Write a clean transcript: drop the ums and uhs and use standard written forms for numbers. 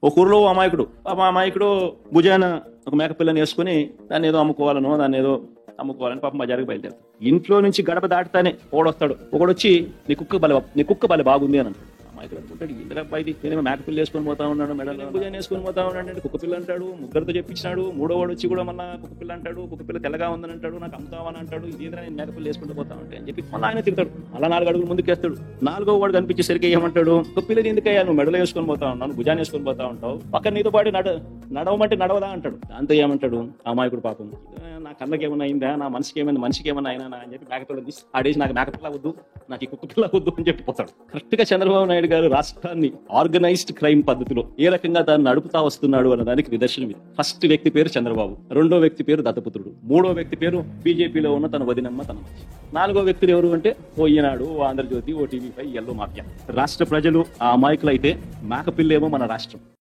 ఒక ఊరిలో అమాయకుడు అమాయకుడు భుజాన ఒక మేకపిల్లని వేసుకుని దాన్ని ఏదో అమ్ముకోవాలని పాపం బజారుకి బయలుదేరుతాడు. ఇంట్లో నుంచి గడప దాటుతానే ఓడొస్తాడు. ఒకడొచ్చి నీ కుక్క బలి బాగుంది అని అంటాడు. అమాయకుడు అనుకుంటాడు, ఇంద్ర అబ్బాయి నేనేమో మేకపిల్ల వేసుకొని పోతా ఉన్నాడు, మెడలో భుజాన్ని వేసుకొని పోతా ఉన్నాడు అంటే కుక్కపిల్ల అంటాడు. ముగ్గురితో చెప్పించినాడు. మూడో వాడు వచ్చి కూడా మళ్ళీ కుక్కపిల్ల అంటాడు. కుక్కపిల్ల తెల్లగా ఉందని అంటాడు. నాకు అమ్ముతావని అంటాడు. ఇదేంద్ర నేను మేకపిల్ల వేసుకుంటూ పోతా ఉంటాయి అని చెప్పి మళ్ళీ ఆయన తింటాడు. అలా 4 అడుగులు ముందుకేస్తాడు. 4వ వాడు కనిపించేసరికి ఏమంటాడు, కుక్కపిల్లని ఎందుకయ్యా నువ్వు మెడలో వేసుకొని పోతా ఉన్నావు, భుజాన్ని వేసుకొని పోతా ఉంటావు, పక్కన నీతో పాటు నడవమంటే నడవదా అంటాడు. దాంతో ఏమంటాడు అమాయకుడు, పాపం నా కళ్ళకి ఏమన్నా అయిందా, నా మనిషికి ఏమన్నా అయినా అని చెప్పి మేకపిల్ల తీసి ఆడేసి నాకు మేకపిల్ల వద్దు, నాకు ఈ కుక్కపిల్ల వద్దు అని చెప్పి పోతాడు. కరెక్ట్ గా చంద్రబాబు నాయుడు గారు రాష్ట్రాన్ని ఆర్గనైజ్డ్ క్రైమ్ పద్ధతిలో ఏ రకంగా దాన్ని నడుపుతా వస్తున్నాడు అన్న దానికి నిదర్శనం ఇది. ఫస్ట్ వ్యక్తి పేరు చంద్రబాబు, 2వ వ్యక్తి పేరు దత్తపుత్రుడు, 3వ వ్యక్తి పేరు బీజేపీలో ఉన్న తన వదినమ్మ తన మనిషి, 4వ వ్యక్తులు ఎవరు అంటే ఓ ఈనాడు, ఓ ఆంధ్రజ్యోతి, ఓ టీవీ5, ఎల్లో మాఫియా. రాష్ట్ర ప్రజలు ఆ అమాయకులైతే మేకపిల్లేమో మన రాష్ట్రం.